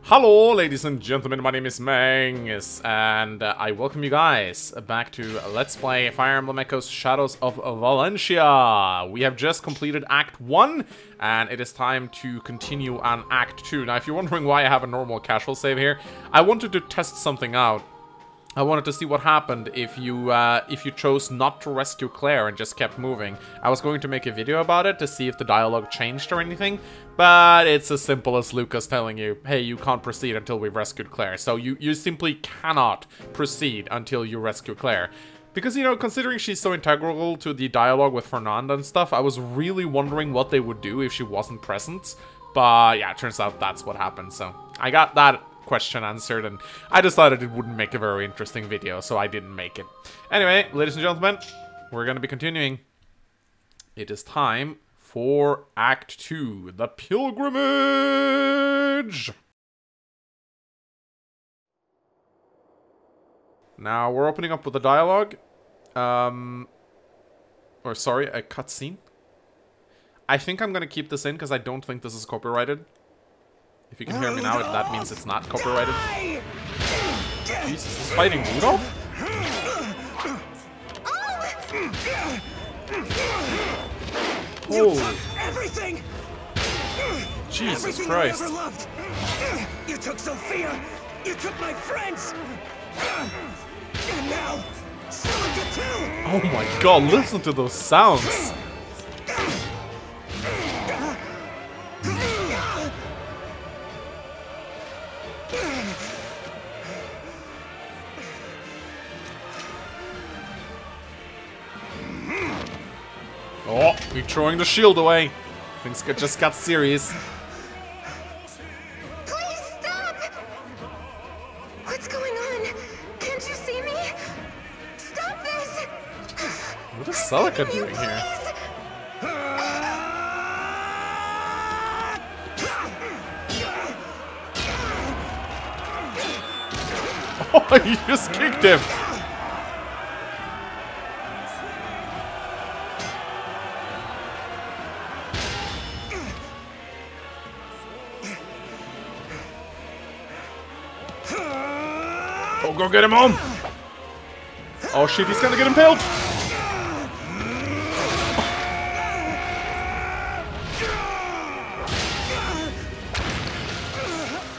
Hello, ladies and gentlemen, my name is Mangus, and I welcome you guys back to Let's Play Fire Emblem Echoes Shadows of Valentia. We have just completed Act 1, and it is time to continue on Act 2. Now, if you're wondering why I have a normal casual save here, I wanted to test something out. I wanted to see what happened if you chose not to rescue Claire and just kept moving. I was going to make a video about it to see if the dialogue changed or anything, but it's as simple as Lucas telling you, hey, you can't proceed until we've rescued Claire. So you simply cannot proceed until you rescue Claire. Because, you know, considering she's so integral to the dialogue with Fernanda and stuff, I was really wondering what they would do if she wasn't present. But yeah, it turns out that's what happened, so I got that question answered, and I decided it wouldn't make a very interesting video, so I didn't make it. Anyway, ladies and gentlemen, we're gonna be continuing. It is time for Act 2, the Pilgrimage! Now, we're opening up with a dialogue. Or sorry, a cutscene. I think I'm gonna keep this in, because I don't think this is copyrighted. If you can hear me now, that means it's not copyrighted. Jesus, he's fighting Rudolph? Oh! Everything! Jesus Christ. You took Sophia! You took my friends! And now, Celica too! Oh my god, listen to those sounds! Oh, we're throwing the shield away. Things just got serious. Please stop! What's going on? Can't you see me? Stop this! What is Celica doing here? Oh, you just kicked him! Oh, go get him home! Oh shit, he's gonna get impaled!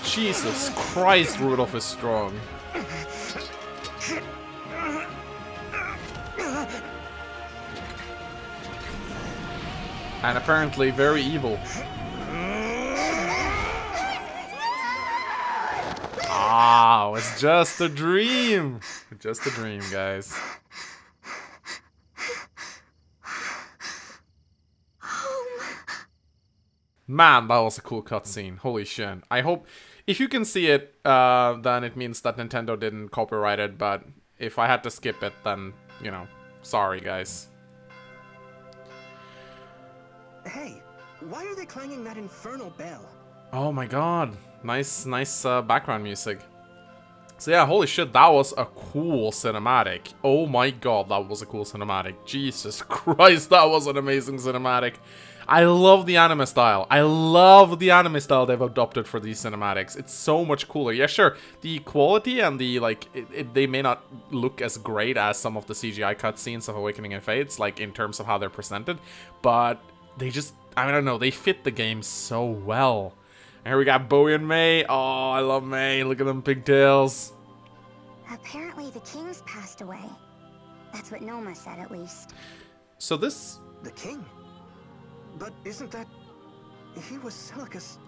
Jesus Christ, Rudolph is strong. And apparently very evil. Oh, it's just a dream! Just a dream, guys. Man, that was a cool cutscene. Holy shit. I hope... If you can see it, then it means that Nintendo didn't copyright it, but if I had to skip it, then, you know, sorry, guys. Hey, why are they clanging that infernal bell? Oh my god. Nice background music. So yeah, holy shit, that was a cool cinematic. Oh my god, that was a cool cinematic. Jesus Christ, that was an amazing cinematic. I love the anime style. I love the anime style they've adopted for these cinematics. It's so much cooler. Yeah, sure, the quality and the, like, they may not look as great as some of the CGI cutscenes of Awakening and Fates, like, in terms of how they're presented, but they just, I don't know, they fit the game so well. And here we got Bowie and May. Oh, I love May. Look at them pigtails. Apparently the king's passed away. That's what Noma said, at least. So this... The king? But isn't that... He was Celica's...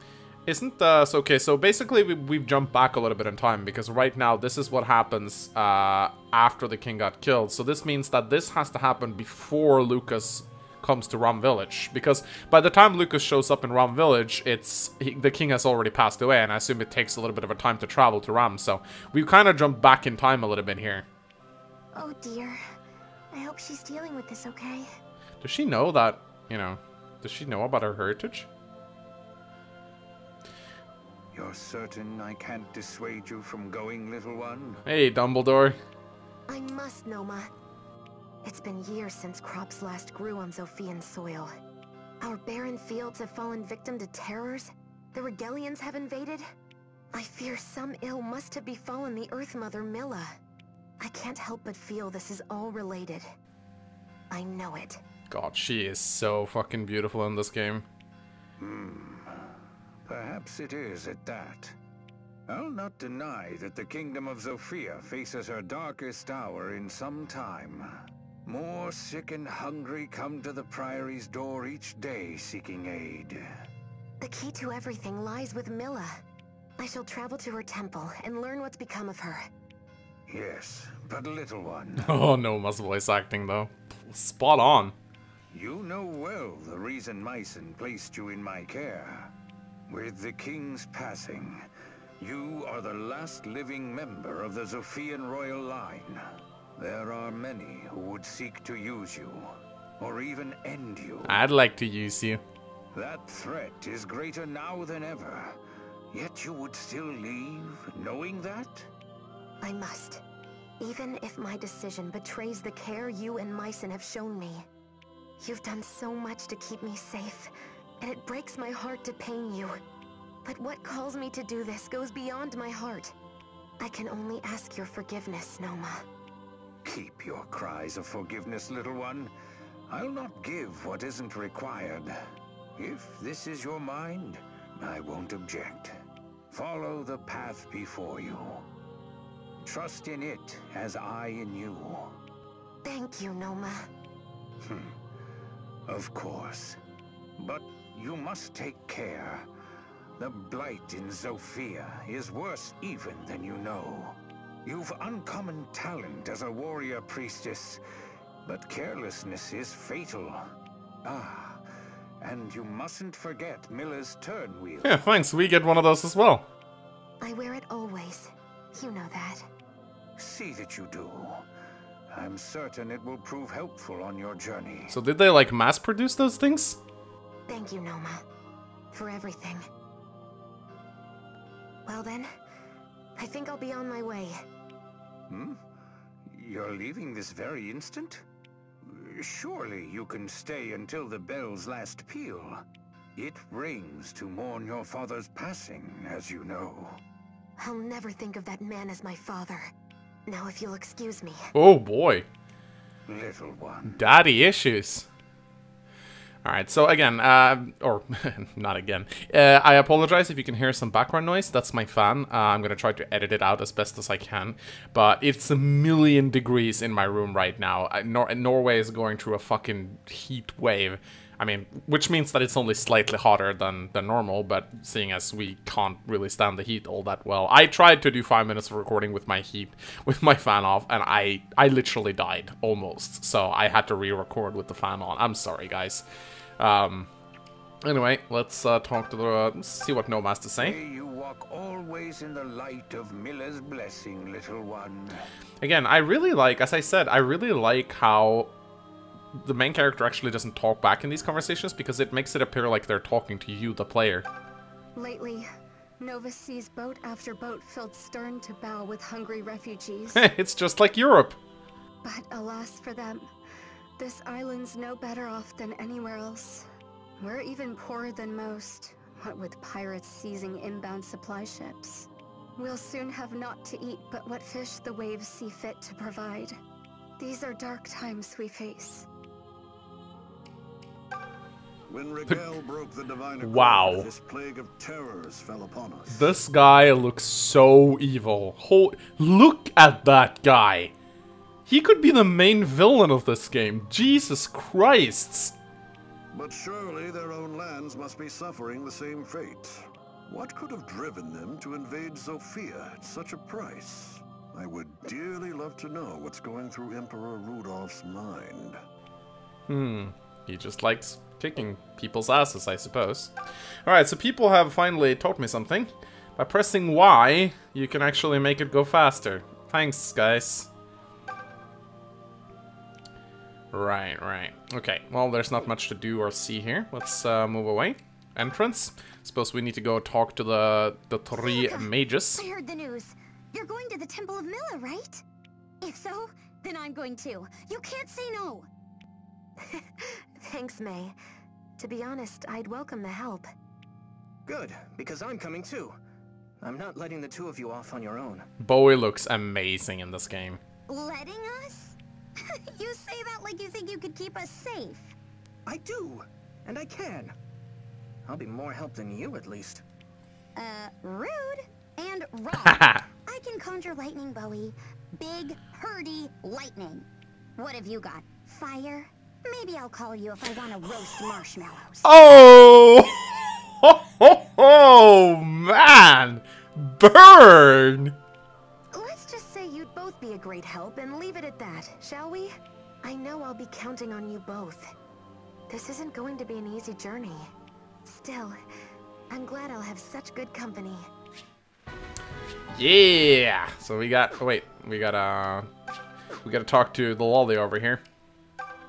Isn't, okay, so basically we've jumped back a little bit in time, because right now this is what happens, after the king got killed. So this means that this has to happen before Lucas comes to Ram Village, because by the time Lucas shows up in Ram Village, the king has already passed away, and I assume it takes a little bit of a time to travel to Ram, so we've kind of jumped back in time a little bit here. Oh dear. I hope she's dealing with this okay. Does she know that, you know, does she know about her heritage? You're certain I can't dissuade you from going, little one? Hey, Dumbledore. I must, Noma. It's been years since crops last grew on Zophian soil. Our barren fields have fallen victim to terrors. The Regalians have invaded. I fear some ill must have befallen the Earth Mother Milla. I can't help but feel this is all related. I know it. God, she is so fucking beautiful in this game. Perhaps it is at that. I'll not deny that the kingdom of Zofia faces her darkest hour in some time. More sick and hungry come to the Priory's door each day seeking aid. The key to everything lies with Milla. I shall travel to her temple and learn what's become of her. Yes, but little one. Oh, Noma's voice acting though. Spot on. You know well the reason Mycen placed you in my care. With the king's passing, you are the last living member of the Zofian royal line. There are many who would seek to use you, or even end you. I'd like to use you. That threat is greater now than ever. Yet you would still leave, knowing that? I must. Even if my decision betrays the care you and Mycen have shown me. You've done so much to keep me safe, and it breaks my heart to pain you. But what calls me to do this goes beyond my heart. I can only ask your forgiveness, Noma. Keep your cries of forgiveness, little one. I'll not give what isn't required. If this is your mind, I won't object. Follow the path before you. Trust in it as I in you. Thank you, Noma. Of course. But you must take care. The blight in Zofia is worse even than you know. You've uncommon talent as a warrior priestess, but carelessness is fatal. Ah, and you mustn't forget Milla's turn wheel. Yeah, thanks. We get one of those as well. I wear it always. You know that. See that you do. I'm certain it will prove helpful on your journey. So did they like mass produce those things? Thank you, Noma. For everything. Well then, I think I'll be on my way. You're leaving this very instant? Surely you can stay until the bell's last peal. It rings to mourn your father's passing, as you know. I'll never think of that man as my father. Now if you'll excuse me. Oh boy. Little one. Daddy issues. Alright, so again, or not again, I apologize if you can hear some background noise. That's my fan. I'm gonna try to edit it out as best as I can. But it's 1,000,000 degrees in my room right now. Norway is going through a fucking heat wave. I mean, which means that it's only slightly hotter than normal, but seeing as we can't really stand the heat all that well. I tried to do 5 minutes of recording with my fan off, and I literally died, almost. So I had to re-record with the fan on. I'm sorry, guys. Anyway, let's talk to the... see what Noma has to say. May you walk always in the light of Milla's blessing, little one. Again, I really like, as I said, I really like how the main character actually doesn't talk back in these conversations, because it makes it appear like they're talking to you, the player. Lately, Nova sees boat after boat filled stern to bow with hungry refugees. It's just like Europe. But alas for them, this island's no better off than anywhere else. We're even poorer than most, what with pirates seizing inbound supply ships. We'll soon have naught to eat but what fish the waves see fit to provide. These are dark times we face. When Rigel broke the divine accord, Wow. this plague of terrors fell upon us. This guy looks so evil. Look at that guy. He could be the main villain of this game. Jesus Christ. But surely their own lands must be suffering the same fate. What could have driven them to invade Zofia at such a price? I would dearly love to know what's going through Emperor Rudolph's mind. He just likes kicking people's asses, I suppose. Alright, so people have finally taught me something. By pressing Y, you can actually make it go faster. Thanks, guys. Right. Okay, well, there's not much to do or see here. Let's move away. Entrance. Suppose we need to go talk to the three Celica, mages. I heard the news. You're going to the Temple of Milla, right? If so, then I'm going too. You can't say no. Thanks, May. To be honest, I'd welcome the help. Good, because I'm coming too. I'm not letting the two of you off on your own. Bowie looks amazing in this game. Letting us? You say that like you think you could keep us safe. I do, and I can. I'll be more help than you, at least. Rude and wrong. I can conjure lightning, Bowie. Big, hurdy lightning. What have you got? Fire? Maybe I'll call you if I want to roast marshmallows. Oh! Oh, man! Burn! Let's just say you'd both be a great help and leave it at that, shall we? I know I'll be counting on you both. This isn't going to be an easy journey. Still, I'm glad I'll have such good company. Yeah! So we got... Oh, wait. We gotta talk to the lolly over here.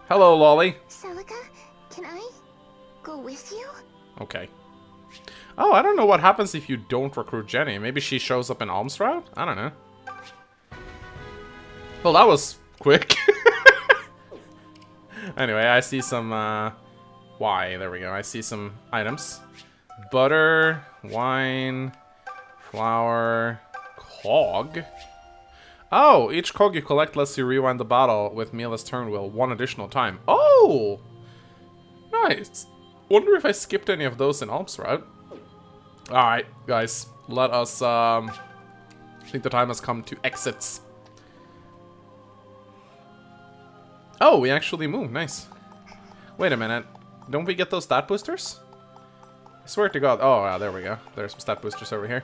Hello, lolly. Celica, can I go with you? Okay. Oh, I don't know what happens if you don't recruit Jenny. Maybe she shows up in Alms Route? I don't know. Well, that was quick. Anyway, I see some, there we go. I see some items. Butter, wine, flour, cog. Oh, each cog you collect lets you rewind the battle with Mila's turn wheel one additional time. Oh! Nice. Wonder if I skipped any of those in Alps Route. Alright, guys. Let us, I think the time has come to exits. Oh, we actually moved. Nice. Wait a minute. Don't we get those stat boosters? I swear to God. Oh, yeah, there we go. There's some stat boosters over here.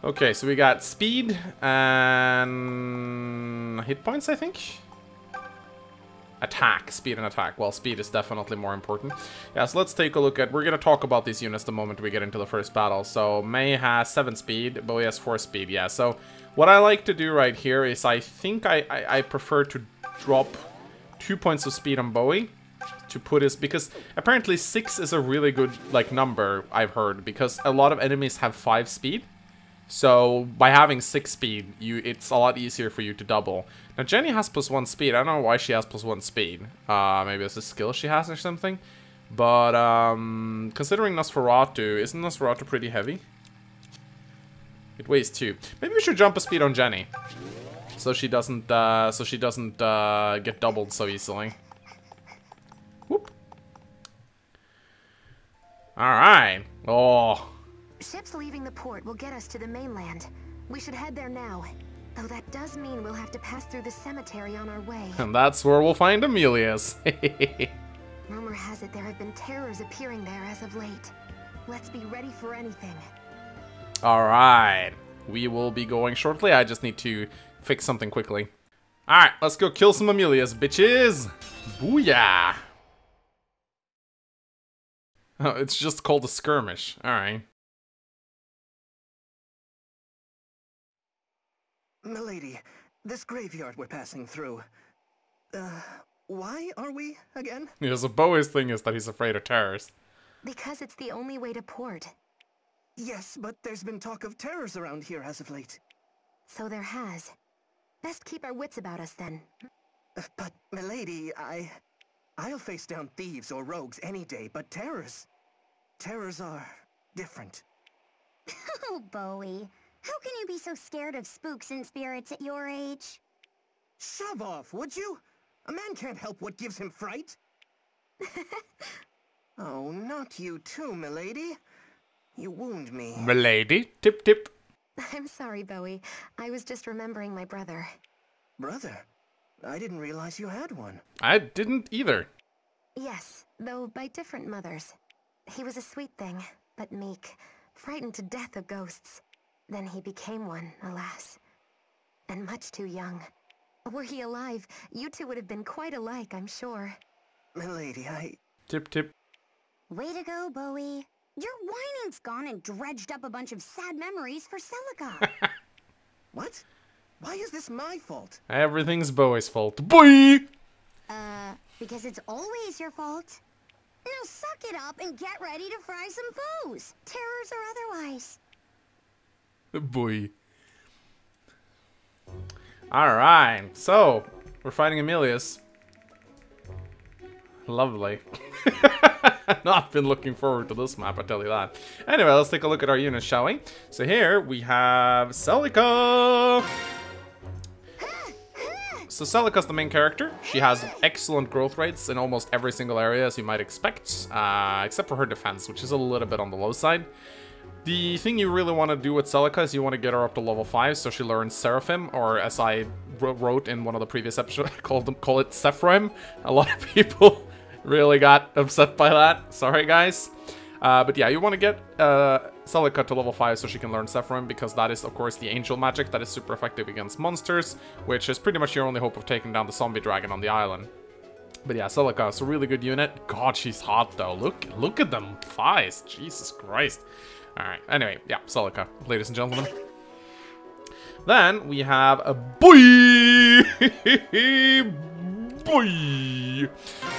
Okay, so we got speed and hit points, I think. Attack. Speed and attack. Well, speed is definitely more important. Yeah, so let's take a look at... We're going to talk about these units the moment we get into the first battle. So, May has 7 speed, Bowie has 4 speed. Yeah, so what I like to do right here is I think I prefer to drop 2 points of speed on Bowie to put his... Because apparently 6 is a really good, like, number, I've heard. Because a lot of enemies have 5 speed. So, by having 6 speed, it's a lot easier for you to double. Now, Jenny has +1 speed. I don't know why she has +1 speed. Maybe it's a skill she has or something. But, considering Nosferatu, isn't Nosferatu pretty heavy? It weighs 2. Maybe we should jump a speed on Jenny. So she doesn't get doubled so easily. Whoop. Alright. Oh. Ships leaving the port will get us to the mainland. We should head there now. Though that does mean we'll have to pass through the cemetery on our way. And that's where we'll find Amelia's. Rumor has it there have been terrors appearing there as of late. Let's be ready for anything. Alright. We will be going shortly. I just need to fix something quickly. Alright, let's go kill some Amelia's, bitches! Booyah! Oh, it's just called a skirmish. Alright. Milady, this graveyard we're passing through. Why are we again? Yeah, so Bowie's thing is that he's afraid of terrors. Because it's the only way to port. Yes, but there's been talk of terrors around here as of late. So there has. Best keep our wits about us then. But, milady, I'll face down thieves or rogues any day, but terrors are different. Oh, Bowie. How can you be so scared of spooks and spirits at your age? Shove off, would you? A man can't help what gives him fright. Oh, not you too, milady. You wound me. Milady? Tip tip. I'm sorry, Bowie. I was just remembering my brother. Brother? I didn't realize you had one. I didn't either. Yes, though by different mothers. He was a sweet thing, but meek, frightened to death of ghosts. Then he became one, alas. And much too young. Were he alive, you two would have been quite alike, I'm sure. Milady, Tip tip. Way to go, Bowie. Your whining's gone and dredged up a bunch of sad memories for Celica. What? Why is this my fault? Everything's Bowie's fault. Boy! Because it's always your fault. Now suck it up and get ready to fry some foes, terrors or otherwise. Boy. Alright, so we're fighting Amelia's. Lovely. not been looking forward to this map, I tell you that. Anyway, let's take a look at our units, shall we? So here we have Celica. So Celica's the main character. She has excellent growth rates in almost every single area, as you might expect, except for her defense, which is a little bit on the low side. The thing you really want to do with Celica is you want to get her up to level 5, so she learns Seraphim, or as I wrote in one of the previous episodes, I call it Sephirim. A lot of people really got upset by that. Sorry, guys. But yeah, you want to get Celica to level 5 so she can learn Sephirim, because that is, of course, the angel magic that is super effective against monsters, which is pretty much your only hope of taking down the zombie dragon on the island. But yeah, Celica is a really good unit. God, she's hot, though. Look at them thighs. Jesus Christ. Alright, anyway, yeah, Celica, ladies and gentlemen. Then we have a boy! Boy!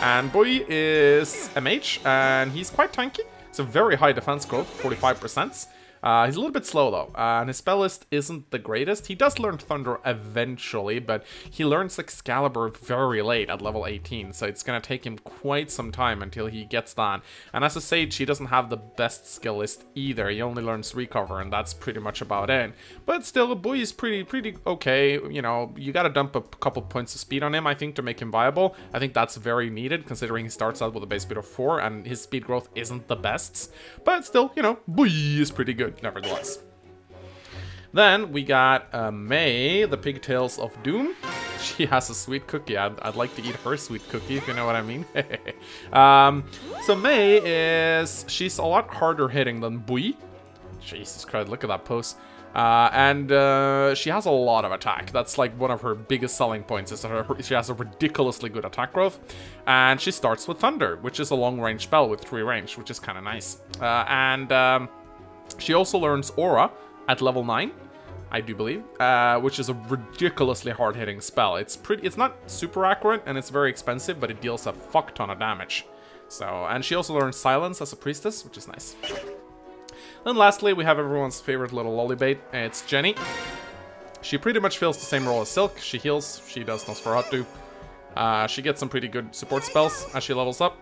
And boy is MH, and he's quite tanky. It's a very high defense growth, 45%. He's a little bit slow though, and his spell list isn't the greatest. He does learn Thunder eventually, but he learns Excalibur very late at level 18, so it's gonna take him quite some time until he gets that. And as a Sage, he doesn't have the best skill list either. He only learns Recover, and that's pretty much about it. But still, Boy is pretty okay. You know, you gotta dump a couple points of speed on him, I think, to make him viable. I think that's very needed, considering he starts out with a base speed of 4, and his speed growth isn't the best. But still, you know, Boy is pretty good. Nevertheless. Then we got May, the Pigtails of Doom. She has a sweet cookie. I'd like to eat her sweet cookie, if you know what I mean. So May she's a lot harder hitting than Bui. Jesus Christ, look at that pose. And she has a lot of attack. That's like one of her biggest selling points, is that she has a ridiculously good attack growth. And she starts with Thunder, which is a long-range spell with 3 range, which is kind of nice. She also learns Aura at level 9, I do believe, which is a ridiculously hard-hitting spell. It's not super accurate, and it's very expensive, but it deals a fuck ton of damage. So, and she also learns Silence as a priestess, which is nice. Then lastly, we have everyone's favorite little lollybait. It's Jenny. She pretty much fills the same role as Silk. She heals, she does Nosferatu. She gets some pretty good support spells as she levels up.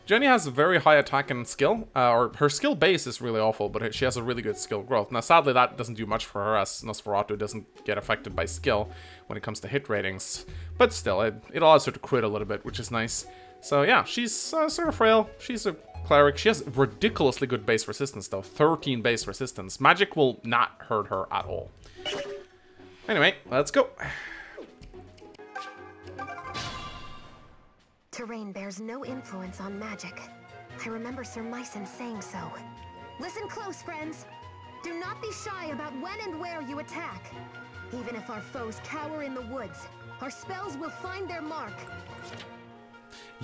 Jenny has a very high attack and skill, or her skill base is really awful, but she has a really good skill growth. Now, sadly, that doesn't do much for her, as Nosferatu doesn't get affected by skill when it comes to hit ratings. But still, it allows her to crit a little bit, which is nice. So yeah, she's sort of frail. She's a cleric. She has ridiculously good base resistance, though. 13 base resistance. Magic will not hurt her at all. Anyway, let's go. Terrain bears no influence on magic. I remember Sir Myson saying so. Listen close, friends. Do not be shy about when and where you attack. Even if our foes cower in the woods, our spells will find their mark.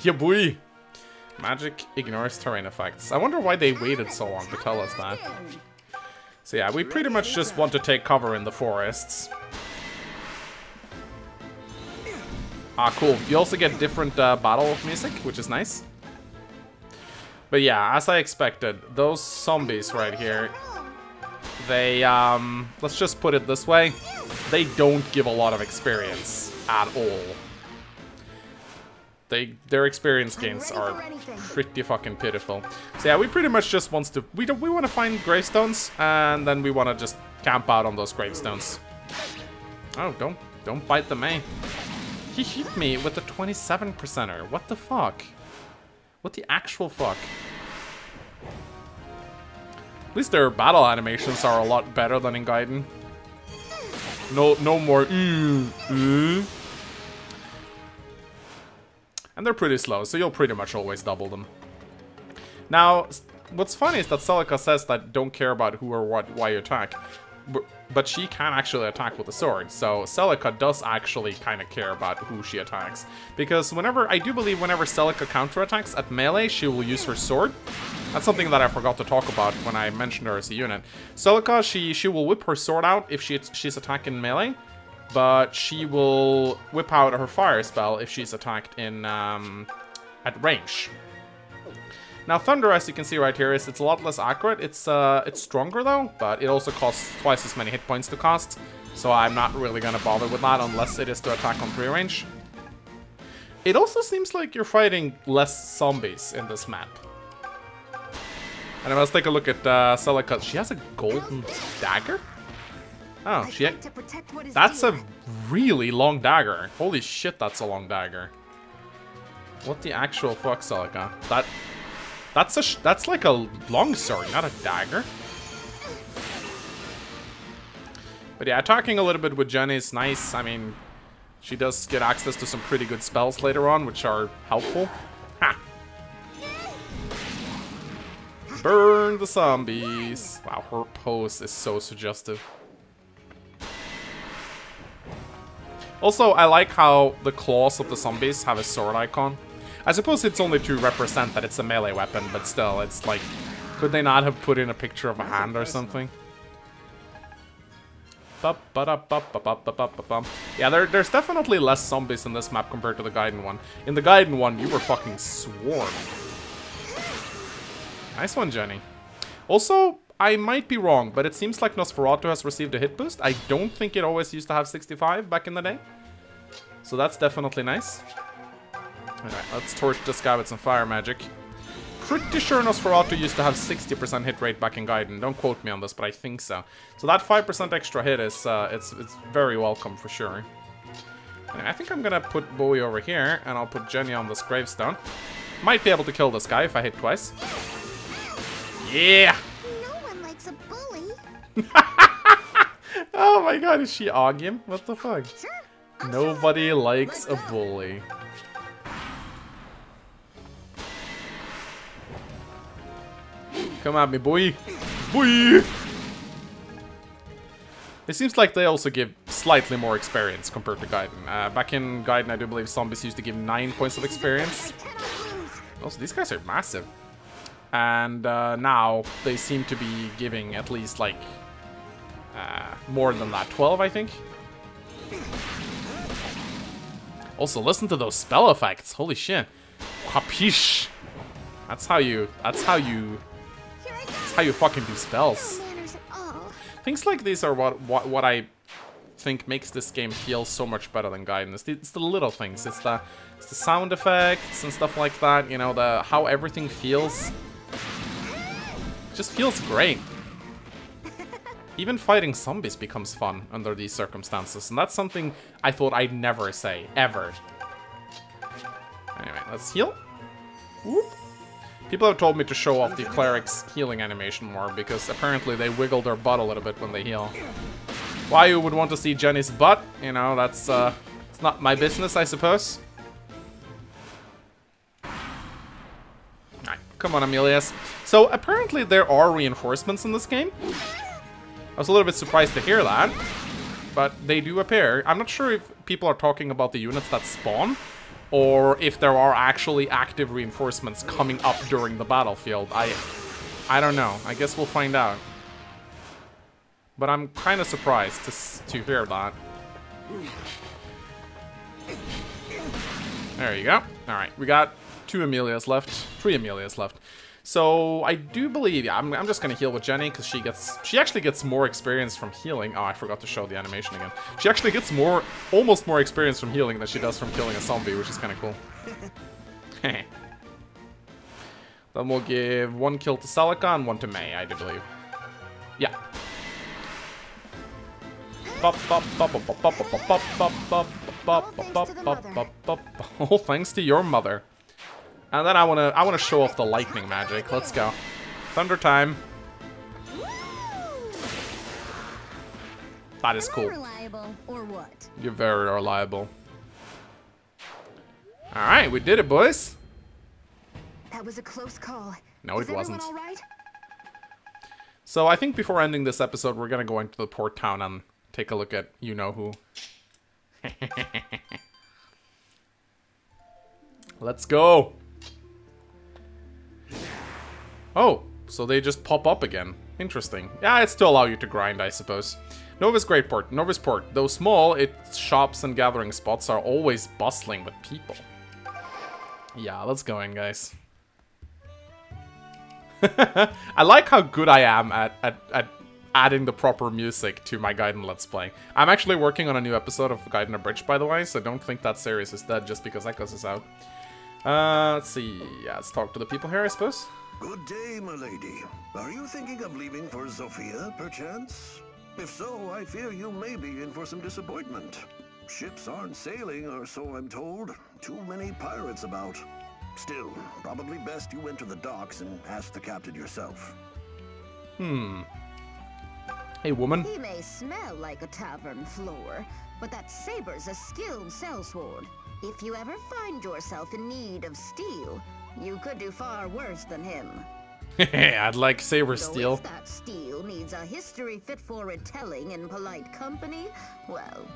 Yeah, boy. Magic ignores terrain effects. I wonder why they waited so long to tell us that. So yeah, we pretty much just want to take cover in the forests. Ah, cool. You also get different battle music, which is nice. But yeah, as I expected, those zombies right here, they, let's just put it this way, they don't give a lot of experience at all. Their experience gains are pretty fucking pitiful. So yeah, we pretty much just want to, we want to find gravestones, and then we want to just camp out on those gravestones. Oh, don't bite the May. He hit me with a 27%er. What the fuck? What the actual fuck? At least their battle animations are a lot better than in Gaiden. No more And they're pretty slow, so you'll pretty much always double them. Now, what's funny is that Celica says that don't care about who or why you attack. But she can actually attack with a sword, so Celica does actually kind of care about who she attacks. Because I do believe whenever Celica counterattacks at melee, she will use her sword. That's something that I forgot to talk about when I mentioned her as a unit. Celica, she will whip her sword out if she's attacking melee, but she will whip out her fire spell if she's attacked in at range. Now, Thunder, as you can see right here, it's a lot less accurate. It's stronger though, but it also costs twice as many hit points to cast. So I'm not really gonna bother with that unless it is to attack on 3 range. It also seems like you're fighting less zombies in this map. And let's take a look at Celica. She has a golden dagger? Oh, that's a really long dagger. Holy shit, that's a long dagger. What the actual fuck, Celica? That's like a longsword, not a dagger. But yeah, talking a little bit with Jenny is nice. I mean, she does get access to some pretty good spells later on, which are helpful. Ha! Burn the zombies. Wow, her pose is so suggestive. Also, I like how the claws of the zombies have a sword icon. I suppose it's only to represent that it's a melee weapon, but still, it's like... Could they not have put in a picture of a hand or something? Yeah, there's definitely less zombies in this map compared to the Gaiden one. In the Gaiden one, you were fucking swarmed. Nice one, Jenny. Also, I might be wrong, but it seems like Nosferatu has received a hit boost. I don't think it always used to have 65 back in the day. So that's definitely nice. Alright, let's torch this guy with some fire magic. Pretty sure Nosferatu used to have 60% hit rate back in Gaiden. Don't quote me on this, but I think so. So that 5% extra hit is, it's very welcome for sure. Anyway, I think I'm gonna put Bowie over here, and I'll put Jenny on this gravestone. Might be able to kill this guy if I hit twice. Yeah! No one likes a bully. Oh my god, is she Augiem? What the fuck? Sure, Nobody likes a bully. Come at me, boy. Boy! It seems like they also give slightly more experience compared to Gaiden. Back in Gaiden, I do believe zombies used to give 9 points of experience. Also, these guys are massive. And now they seem to be giving at least like more than that, 12 I think. Also, listen to those spell effects. Holy shit. Capiche. That's how you fucking do spells. Things like these are what I think makes this game feel so much better than Gaiden. It's the little things. It's the sound effects and stuff like that. You know, how everything feels. It just feels great. Even fighting zombies becomes fun under these circumstances, and that's something I thought I'd never say, ever. Anyway, let's heal. Whoop. People have told me to show off the cleric's healing animation more, because apparently they wiggle their butt a little bit when they heal. Why you would want to see Jenny's butt, you know, that's, it's not my business, I suppose. Alright, come on, Amelius. So, apparently there are reinforcements in this game. I was a little bit surprised to hear that, but they do appear. I'm not sure if people are talking about the units that spawn, or if there are actually active reinforcements coming up during the battlefield. I don't know. I guess we'll find out. But I'm kind of surprised to hear that. There you go. Alright, we got 2 Amelias left. 3 Amelias left. So, I do believe, yeah, I'm just gonna heal with Jenny, because she actually gets more experience from healing. Oh, I forgot to show the animation again. She actually gets almost more experience from healing than she does from killing a zombie, which is kind of cool. Then we'll give 1 kill to Celica and 1 to May, I do believe. Yeah. Oh, thanks to your mother. And then I wanna show off the lightning magic. Let's go. Thunder time. That is cool. Reliable or what? You're very reliable. Alright, we did it, boys. That was a close call. No, it wasn't. Is everyone all right? So I think before ending this episode, we're gonna go into the port town and take a look at you-know-who. Let's go. Oh, so they just pop up again. Interesting. Yeah, it's to allow you to grind, I suppose. Nova's Great Port. Nova's Port. Though small, its shops and gathering spots are always bustling with people. Yeah, let's go in, guys. I like how good I am at adding the proper music to my Gaiden Let's Play. I'm actually working on a new episode of Gaiden Abridged, by the way, so don't think that series is dead just because Echoes is out. Let's see. Yeah, let's talk to the people here, I suppose. Good day, my lady. Are you thinking of leaving for Zofia, perchance? If so, I fear you may be in for some disappointment. Ships aren't sailing, or so I'm told. Too many pirates about. Still, probably best you enter the docks and ask the captain yourself. Hey, woman. He may smell like a tavern floor, but that Saber's a skilled sellsword. If you ever find yourself in need of steel, you could do far worse than him. I'd like Saber steel. If that steel needs a history fit for retelling in polite company, well,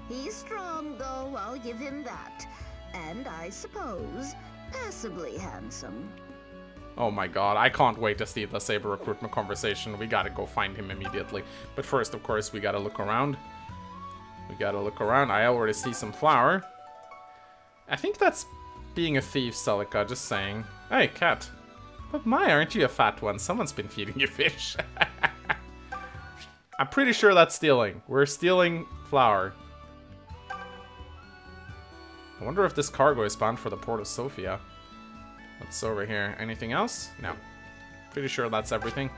he's strong though, I'll give him that. And I suppose, passably handsome. Oh my god, I can't wait to see the Saber recruitment conversation. We gotta go find him immediately. But first, of course, we gotta look around. I already see some flour. I think that's being a thief, Celica, just saying. Hey, cat. But my, aren't you a fat one? Someone's been feeding you fish. I'm pretty sure that's stealing. We're stealing flour. I wonder if this cargo is bound for the port of Sofia. What's over here? Anything else? No. Pretty sure that's everything.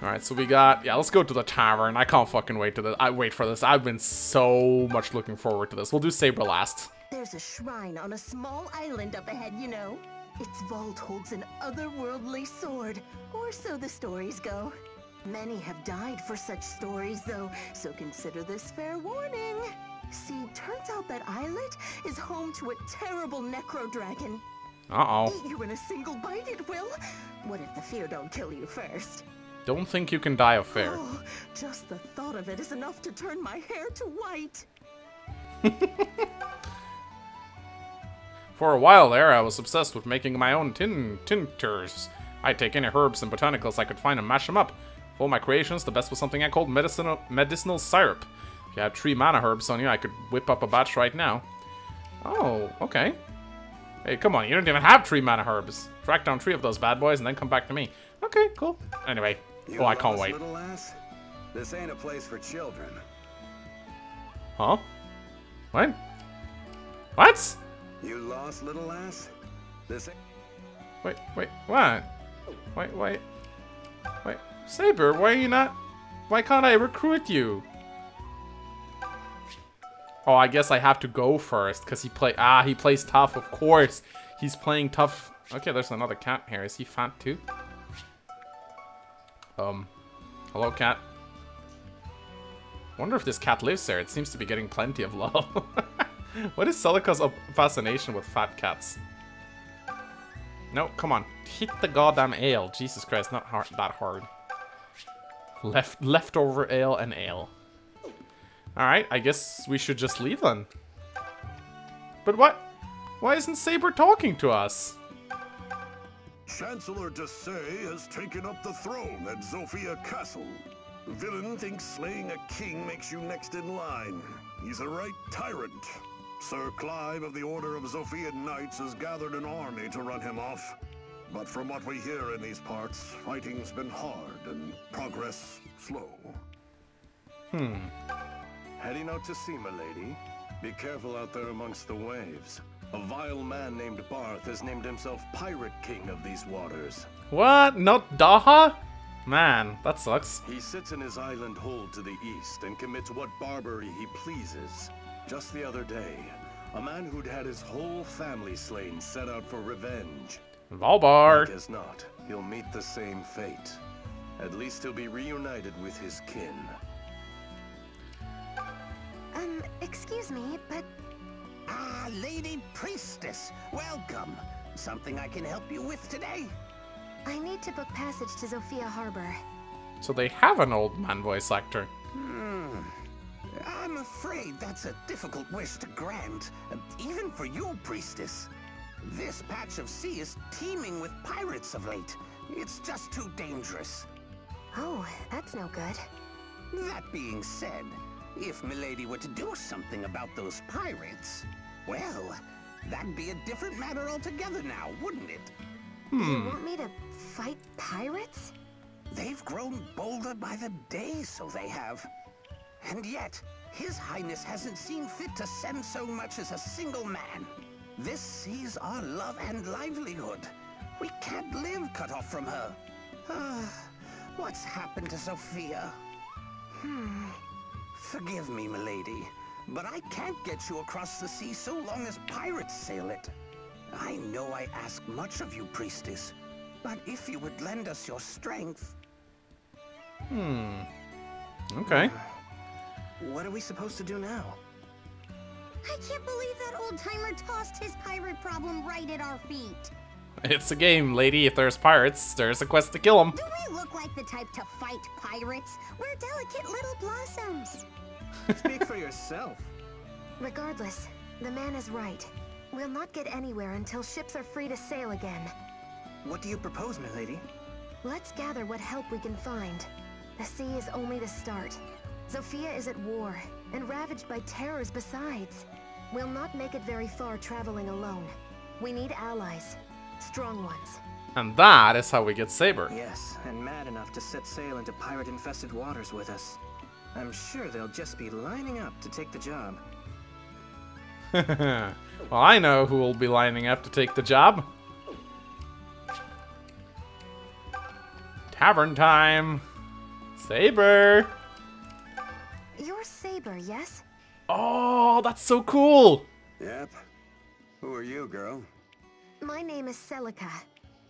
Alright, so we got... Yeah, let's go to the tavern. I can't fucking wait to this. Wait for this. I've been so much looking forward to this. We'll do Saber last. There's a shrine on a small island up ahead, you know. Its vault holds an otherworldly sword, or so the stories go. Many have died for such stories, though, so consider this fair warning. See, turns out that islet is home to a terrible necro dragon. Uh-oh. Eat you in a single bite, it will. What if the fear don't kill you first? Don't think you can die of fear. Oh, just the thought of it is enough to turn my hair to white. For a while there, I was obsessed with making my own tinctures. I'd take any herbs and botanicals I could find and mash them up. For all my creations, the best was something I called medicinal syrup. If you had 3 mana herbs on you, I could whip up a batch right now. Oh, okay. Hey, come on, you don't even have 3 mana herbs. Track down 3 of those bad boys and then come back to me. Okay, cool. Anyway, oh, I can't wait. Little lass? This ain't a place for children. Huh? What? What? You lost, little lass? This ain't... Wait, what? Wait. Saber, why are you not... Why can't I recruit you? Oh, I guess I have to go first, because he plays tough, of course. He's playing tough. Okay, there's another cat here. Is he fat too? Hello, cat. Wonder if this cat lives there. It seems to be getting plenty of love. What is Celica's fascination with fat cats? No, come on. Hit the goddamn ale. Jesus Christ, not that hard. Leftover ale and ale. Alright, I guess we should just leave then. But what? Why isn't Saber talking to us? Chancellor Desai has taken up the throne at Zofia Castle. The villain thinks slaying a king makes you next in line. He's a right tyrant. Sir Clive of the Order of Zophian Knights has gathered an army to run him off. But from what we hear in these parts, fighting's been hard and progress slow. Heading out to sea, my lady. Be careful out there amongst the waves. A vile man named Barth has named himself Pirate King of these waters. What? Not Daha? Man, that sucks. He sits in his island hold to the east and commits what barbarity he pleases. Just the other day, a man who'd had his whole family slain set out for revenge. Valbar. Like as not, he'll meet the same fate. At least he'll be reunited with his kin. Excuse me, but... Ah, Lady Priestess, welcome. Something I can help you with today? I need to book passage to Zofia Harbor. So they have an old man voice actor. I'm afraid that's a difficult wish to grant, even for you, Priestess. This patch of sea is teeming with pirates of late. It's just too dangerous. Oh, that's no good. That being said, if Milady were to do something about those pirates, well, that'd be a different matter altogether now, wouldn't it? You want me to fight pirates? They've grown bolder by the day, so they have. And yet, His Highness hasn't seen fit to send so much as a single man. This sea's our love and livelihood. We can't live cut off from her. What's happened to Sophia? Forgive me, milady, but I can't get you across the sea so long as pirates sail it. I know I ask much of you, priestess, but if you would lend us your strength... Okay. What are we supposed to do now? I can't believe that old-timer tossed his pirate problem right at our feet. It's a game, lady. If there's pirates, there's a quest to kill them. Do we look like the type to fight pirates? We're delicate little blossoms. Speak for yourself. Regardless, the man is right. We'll not get anywhere until ships are free to sail again. What do you propose, milady? Let's gather what help we can find. The sea is only the start. Sophia is at war, and ravaged by terrors besides. We'll not make it very far traveling alone. We need allies. Strong ones. And that is how we get Saber. Yes, and mad enough to set sail into pirate-infested waters with us. I'm sure they'll just be lining up to take the job. Well, I know who will be lining up to take the job. Tavern time. Saber. You're Saber, yes? Oh, that's so cool. Yep. Who are you, girl? My name is Celica.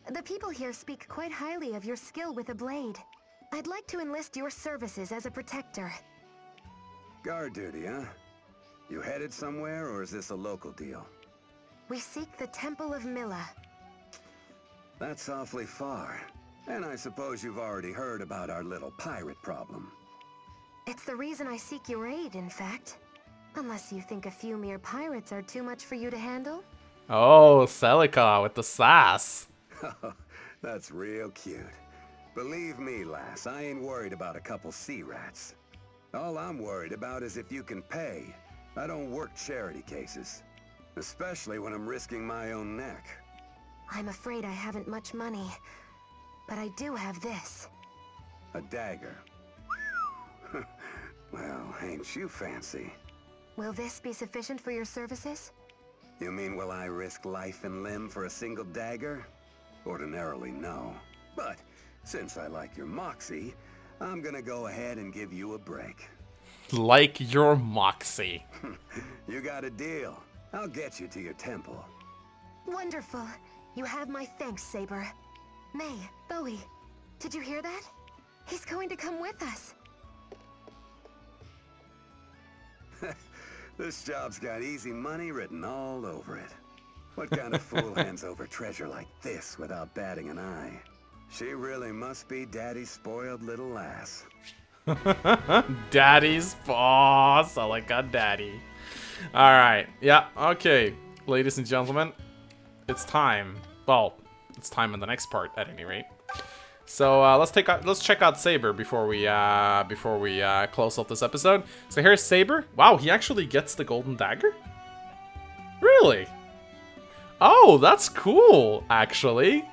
The people here speak quite highly of your skill with a blade. I'd like to enlist your services as a protector. Guard duty, huh? You headed somewhere, or is this a local deal? We seek the Temple of Mila. That's awfully far. And I suppose you've already heard about our little pirate problem. It's the reason I seek your aid, in fact. Unless you think a few mere pirates are too much for you to handle? Oh, Celica with the sass. That's real cute. Believe me, lass, I ain't worried about a couple sea rats. All I'm worried about is if you can pay. I don't work charity cases. Especially when I'm risking my own neck. I'm afraid I haven't much money. But I do have this. A dagger. Well, ain't you fancy? Will this be sufficient for your services? You mean will I risk life and limb for a single dagger? Ordinarily, no. But since I like your moxie, I'm gonna go ahead and give you a break. Like your moxie. You got a deal. I'll get you to your temple. Wonderful. You have my thanks, Saber. May, Bowie, did you hear that? He's going to come with us. This job's got easy money written all over it. What kind of fool hands over treasure like this without batting an eye? She really must be Daddy's spoiled little lass. Daddy's boss. I like a daddy. Alright. Yeah, okay. Ladies and gentlemen, it's time. Well, it's time in the next part at any rate. So let's check out Saber before we close off this episode. So here's Saber. Wow, he actually gets the golden dagger? Really? Oh, that's cool, actually.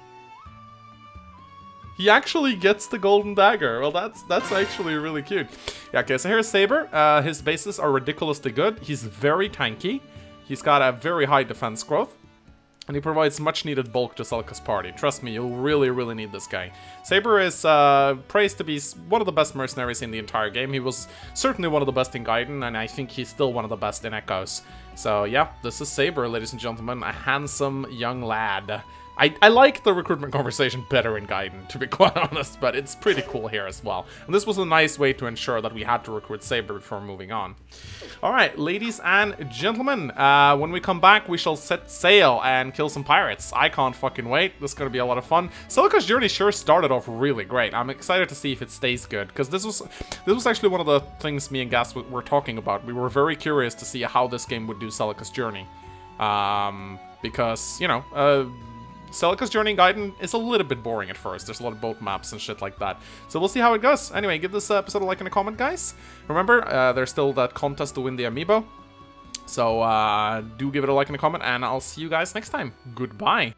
He actually gets the golden dagger. Well, that's actually really cute. Yeah, okay, so here's Saber. His bases are ridiculously good. He's very tanky. He's got a very high defense growth. And he provides much needed bulk to Celica's party. Trust me, you'll really, really need this guy. Saber is praised to be one of the best mercenaries in the entire game. He was certainly one of the best in Gaiden, and I think he's still one of the best in Echoes. So yeah, this is Saber, ladies and gentlemen. A handsome young lad. I like the recruitment conversation better in Gaiden, to be quite honest, but it's pretty cool here as well. And this was a nice way to ensure that we had to recruit Saber before moving on. Alright, ladies and gentlemen, when we come back, we shall set sail and kill some pirates. I can't fucking wait. This is gonna be a lot of fun. Celica's journey sure started off really great. I'm excited to see if it stays good, because this was actually one of the things me and Gas were talking about. We were very curious to see how this game would do Celica's journey. Because, you know, Celica's journey in Gaiden is a little bit boring at first. There's a lot of boat maps and shit like that. So we'll see how it goes. Anyway, give this episode a like and a comment, guys. Remember, there's still that contest to win the amiibo. So do give it a like and a comment, and I'll see you guys next time. Goodbye.